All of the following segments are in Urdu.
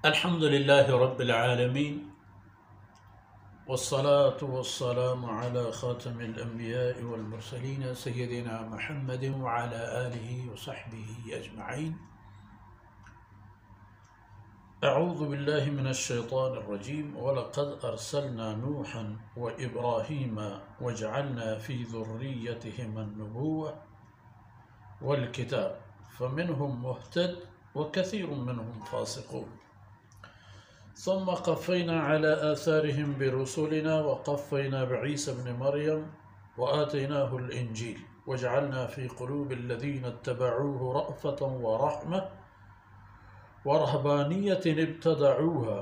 الحمد لله رب العالمين، والصلاة والسلام على خاتم الأنبياء والمرسلين سيدنا محمد وعلى آله وصحبه أجمعين. أعوذ بالله من الشيطان الرجيم. ولقد أرسلنا نوحا وإبراهيم وجعلنا في ذريتهما النبوة والكتاب فمنهم مهتد وكثير منهم فاسقون. ثم قفينا على آثارهم برسلنا وقفينا بعيسى ابن مريم وآتيناه الإنجيل وجعلنا في قلوب الذين اتبعوه رأفة ورحمة ورهبانية ابتدعوها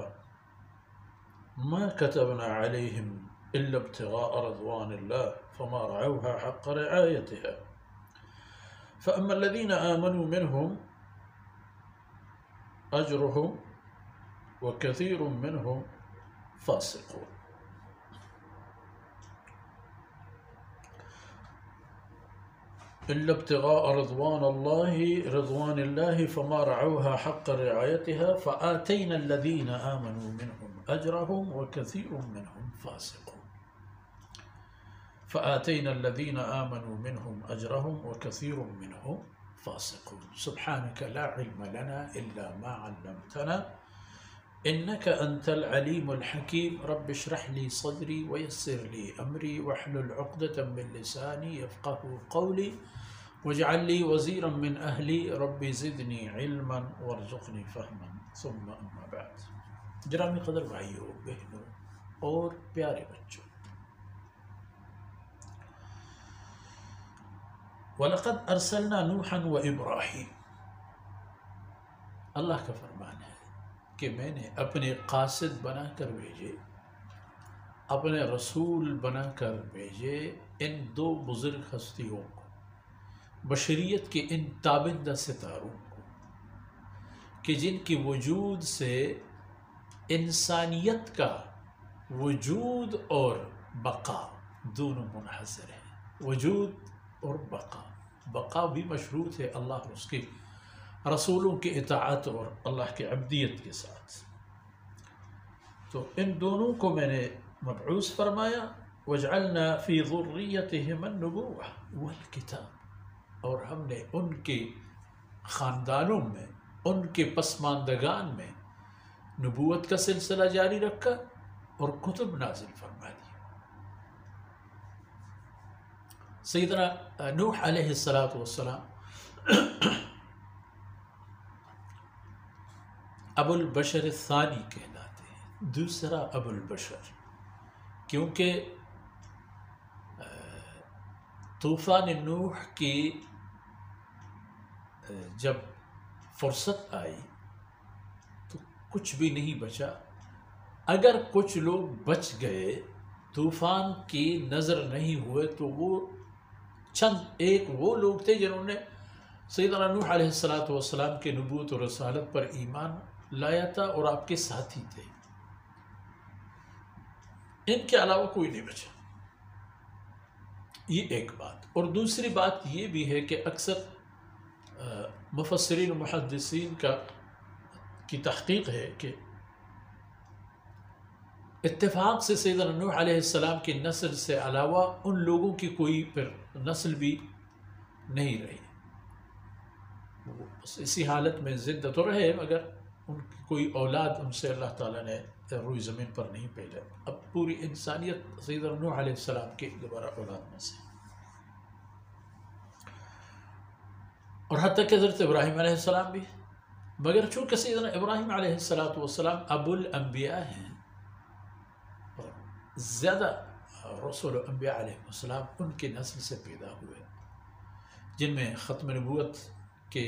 ما كتبنا عليهم إلا ابتغاء رضوان الله فما رعوها حق رعايتها. فأما الذين آمنوا منهم أجرهم وكثير منهم فاسقون. إلا ابتغاء رضوان الله فما رعوها حق رعايتها فآتينا الذين آمنوا منهم أجرهم وكثير منهم فاسقون. فآتينا الذين آمنوا منهم أجرهم وكثير منهم فاسقون. سبحانك لا علم لنا إلا ما علمتنا إنك أنت العليم الحكيم. رب اشرح لي صدري ويسر لي أمري واحلل عقدة من لساني يفقه قولي واجعل لي وزيرا من أهلي ربي زدني علما وارزقني فهما. ثم أما بعد. جرامی قدر بھائیوں، بہنوں اور پیارے بچوں، وَلَقَدْ أَرْسَلْنَا نُوحًا وَإِبْرَاهِيمَ، اللہ کا فرمان ہے کہ میں نے اپنے قاصد بنا کر بھیجے، اپنے رسول بنا کر بھیجے ان دو بزرگ ہستیوں کو، بشریت کے ان تابندہ ستاروں کو کہ جن کی وجود سے انسانیت کا وجود اور بقا دونوں منحصر ہیں۔ وجود اور بقا بھی مشروط ہے اللہ اور اس کے رسولوں کی اطاعت اور اللہ کی عبدیت کے ساتھ۔ تو ان دونوں کو میں نے مبعوث فرمایا، وَجْعَلْنَا فِي ذُرِّيَّتِهِمَ النُّبُوَّةَ وَالْكِتَابَ، اور ہم نے ان کے خاندانوں میں، ان کے پسماندگان میں نبوت کا سلسلہ جاری رکھا اور کتب نازل فرما دی۔ سیدنا نوح علیہ السلام ابو البشر الثانی کہلاتے ہیں، دوسرا ابو البشر، کیونکہ طوفان نوح کی جب فرصت آئی تو کچھ بھی نہیں بچا۔ اگر کچھ لوگ بچ گئے، طوفان کی نظر نہیں ہوئے، تو وہ چند ایک وہ لوگ تھے جنہوں نے سیدنا نوح علیہ السلام کے نبوت اور رسالت پر ایمان لایا تھا اور آپ کے ساتھی تھے۔ ان کے علاوہ کوئی نہیں بچا۔ یہ ایک بات۔ اور دوسری بات یہ بھی ہے کہ اکثر مفسرین و محدثین کی تحقیق ہے کہ اتفاق سے سیدنا نوح علیہ السلام کی نسل سے علاوہ ان لوگوں کی کوئی پھر نسل بھی نہیں رہی، وہ بس اسی حالت میں زندہ تو رہے مگر ان کی کوئی اولاد ان سے اللہ تعالیٰ نے روئی زمین پر نہیں بھیجا۔ اب پوری انسانیت سیدنا نوح علیہ السلام کی دوبارہ اولاد میں سے، اور حتیٰ کہ حضرت ابراہیم علیہ السلام بھی، مگر چونکہ سیدنا ابراہیم علیہ السلام ابو الانبیاء ہیں، اور زیادہ رسول و انبیاء علیہ السلام ان کے نسل سے پیدا ہوئے، جن میں ختم نبوت کے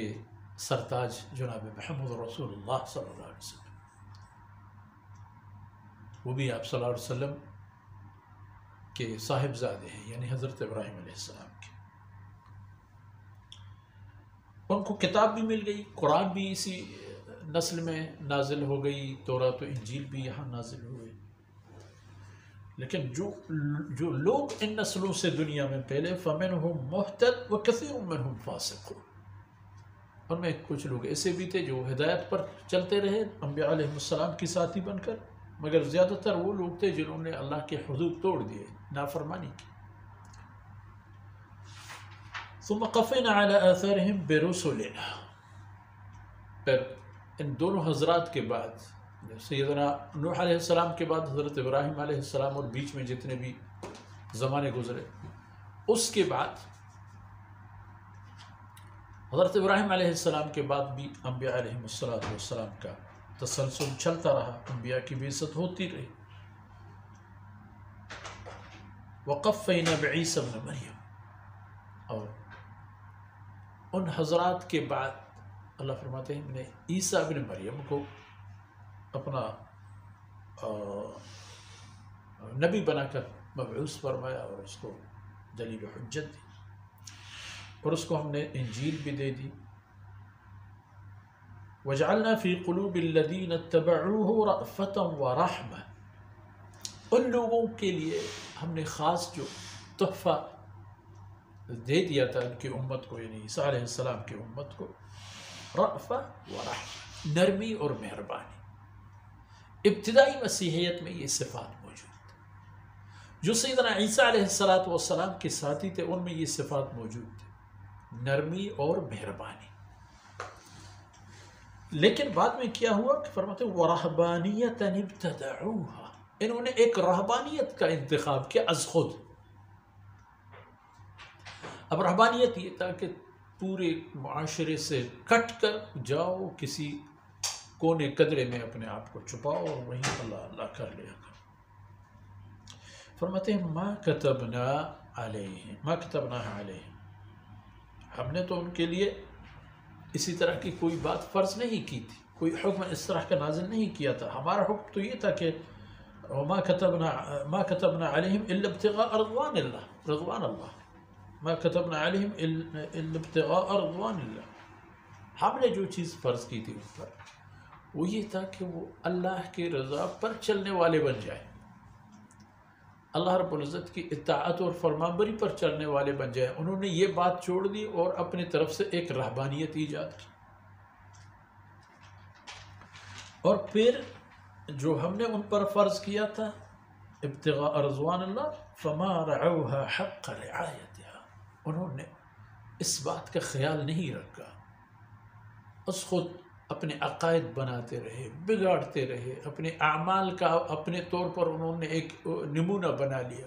سرتاج جناب محمد رسول اللہ صلی اللہ علیہ وسلم، وہ بھی آپ صلی اللہ علیہ وسلم کے صاحبزادے ہیں، یعنی حضرت ابراہیم علیہ السلام کے۔ ان کو کتاب بھی مل گئی، قرآن بھی اسی نسل میں نازل ہو گئی، تورات و انجیل بھی یہاں نازل ہوئے۔ لیکن جو لوگ ان نسلوں سے دنیا میں پہلے فَمِنْهُمْ مُهْتَدٌ وَكَثِيرٌ مِّنْهُمْ فَاسِقُونَ، ان میں کچھ لوگ ایسے بھی تھے جو ہدایت پر چلتے رہے انبیاء علیہ السلام کی ساتھی بن کر، مگر زیادہ تر وہ لوگ تھے جنہوں نے اللہ کے حدود توڑ دیے، نافرمانی کی۔ ثم قفینا علی آثارہم برسلنا، پھر ان دونوں حضرات کے بعد، سیدنا نوح علیہ السلام کے بعد حضرت ابراہیم علیہ السلام، اور بیچ میں جتنے بھی زمانے گزرے، اس کے بعد حضرت ابراہیم علیہ السلام کے بعد بھی انبیاء علیہ السلام کا تسلسل چلتا رہا، انبیاء کی بعثت ہوتی رہی۔ وقفینا بعیسی ابن مریم، اور ان حضرات کے بعد اللہ فرماتے ہیں ہم نے عیسیٰ ابن مریم کو اپنا نبی بنا کر مبعوث فرمایا، اور اس کو دلیل حجت دی، اور اس کو ہم نے انجیل بھی دے دی۔ وَجَعَلْنَا فِي قُلُوبِ الَّذِينَ اتَّبَعُوهُ رَأْفَةً وَرَحْمَةً، ان لوگوں کے لیے ہم نے خاص جو تحفہ دے دیا تھا ان کی امت کو، یعنی عیسیٰ علیہ السلام کی امت کو، رأفہ ورحمہ، نرمی اور مہربانی۔ ابتدائی مسیحیت میں یہ صفات موجود تھی، جو سیدنا عیسیٰ علیہ السلام کے ساتھی تھے ان میں یہ صفات موجود تھی، نرمی اور مہربانی۔ لیکن بعد میں کیا ہوا کہ فرماتے ہیں وَرَهْبَانِيَّةً ابْتَدَعُوهَا، انہوں نے ایک رہبانیت کا انتخاب کیا از خود۔ اب رہبانیت یہ تھا کہ پورے معاشرے سے کٹ کر جاؤ، کسی کونے قدرے میں اپنے آپ کو چھپاؤ اور وہیں اللہ اللہ کر لیا کرو۔ فرماتے ہیں ما كتبنا علیہم، ہم نے تو ان کے لیے اسی طرح کی کوئی بات فرض نہیں کی تھی، کوئی حکم اس طرح کا نازل نہیں کیا تھا۔ ہمارا حکم تو یہ تھا کہ ما كتبنا علیہم الا ابتغاء رضوان اللہ، ما كتبنا علیہم الا ابتغاء رضوان اللہ، ہم نے جو چیز فرض کی تھی ان پر وہ یہ تھا کہ وہ اللہ کے رضا پر چلنے والے بن جائیں، اللہ رب العزت کی اطاعت اور فرمانبری پر چلنے والے بن جائیں۔ انہوں نے یہ بات چھوڑ دی اور اپنی طرف سے ایک رہبانیت ایجاد کی، اور پھر جو ہم نے ان پر فرض کیا تھا ابتغاء رضوان اللہ، فما رعوها حق رعایتها، انہوں نے اس بات کا خیال نہیں رکھا، اس خود اپنے عقائد بناتے رہے، بگاڑتے رہے، اپنے اعمال کا اپنے طور پر انہوں نے ایک نمونہ بنا لیا،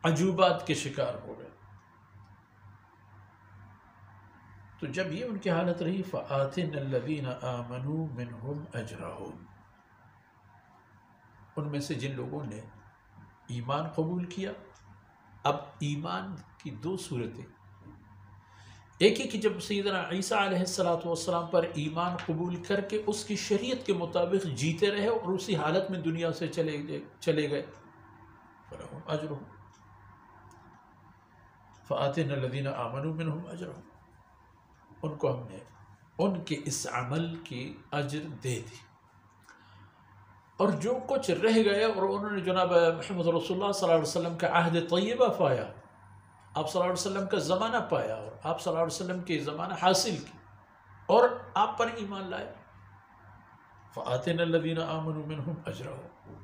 عجوبات کے شکار ہو گئے۔ تو جب یہ ان کی حالت رہی فآتنا الذین آمنوا منہم اجرہم، ان میں سے جن لوگوں نے ایمان قبول کیا، اب ایمان کی دو صورتیں، ایک ہی کہ جب سیدنا عیسیٰ علیہ السلام پر ایمان قبول کر کے اس کی شریعت کے مطابق جیتے رہے اور اسی حالت میں دنیا سے چلے گئے، فلہم اجرہم، فآتنا الذین آمنوا منہم اجرہم، ان کو ہم نے ان کے اس عمل کی اجر دے دی۔ اور جو کچھ رہ گئے اور انہوں نے جناب محمد رسول اللہ صلی اللہ علیہ وسلم کا عہد طیبہ پایا، آپ صلی اللہ علیہ وسلم کا زمانہ پایا، اور آپ صلی اللہ علیہ وسلم کے زمانہ حاصل کی اور آپ پر ایمان لائے، فآتنا الذین آمنوا منہم اجرہم،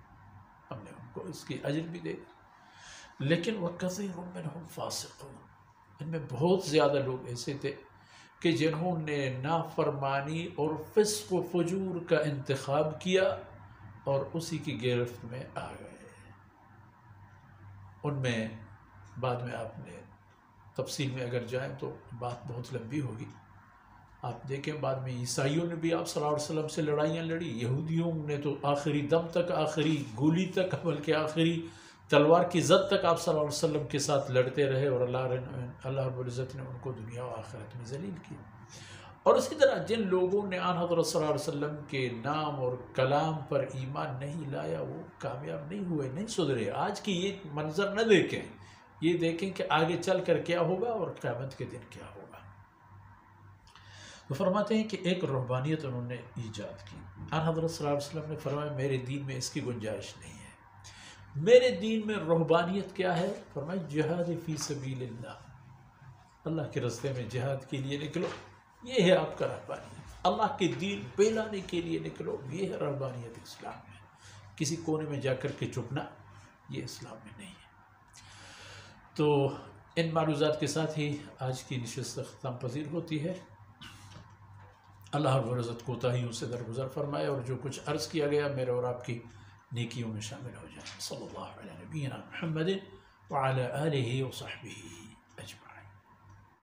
ہم نے ان کو اس کی اجر بھی دے دی۔ لیکن وکثیر منہم فاسقون، ان میں بہت زیادہ لوگ ایسے تھے کہ جنہوں نے نافرمانی اور فسق و فجور کا انتخاب کیا اور اسی کی گرفت میں آ گئے۔ ان میں بعد میں آپ نے تفصیل میں اگر جائیں تو بات بہت لمبی ہوگی، آپ دیکھیں بعد میں عیسائیوں نے بھی آپ صلی اللہ علیہ وسلم سے لڑائیاں لڑی، یہودیوں نے تو آخری دم تک، آخری گولی تک، بلکہ آخری تلوار کی زد تک آپ صلی اللہ علیہ وسلم کے ساتھ لڑتے رہے، اور اللہ رب العزت نے ان کو دنیا و آخرت میں ذلیل کیا۔ اور اسی طرح جن لوگوں نے آن حضرت صلی اللہ علیہ وسلم کے نام اور کلام پر ایمان نہیں لایا وہ کامیاب نہیں ہوئے، نہیں سدھرے۔ آج کی یہ منظر نہ دیکھیں، یہ دیکھیں کہ آگے چل کر کیا ہوگا اور قیامت کے دن کیا ہوگا۔ تو فرماتے ہیں کہ ایک رہبانیت انہوں نے ایجاد کی۔ آن حضرت صلی اللہ علیہ وسلم نے فرمایا میرے دین میں اس کی گنجائش نہیں ہے۔ میرے دین میں رہبانیت کیا ہے؟ فرمایا جہاد فی سبیل اللہ، اللہ کے راستے میں جہاد کے لیے نکلو، یہ ہے آپ کا رہبانیت، اللہ کے دین پہ لانے کے لیے نکلو، یہ ہے رہبانیت اسلام میں۔ کسی کونے میں جا کر کے چھپنا یہ اسلام میں نہیں ہے۔ تو ان معروضات کے ساتھ ہی آج کی نشست اختتام پذیر ہوتی ہے۔ اللہ رب العزت کوتاہیوں سے درگزر فرمائے، اور جو کچھ عرض کیا گیا میرے اور آپ کی نیکیوں میں شامل ہو جائے۔ صلی اللہ علیہ نبینا محمد وعلی آلہ وصحبہ اجمعین۔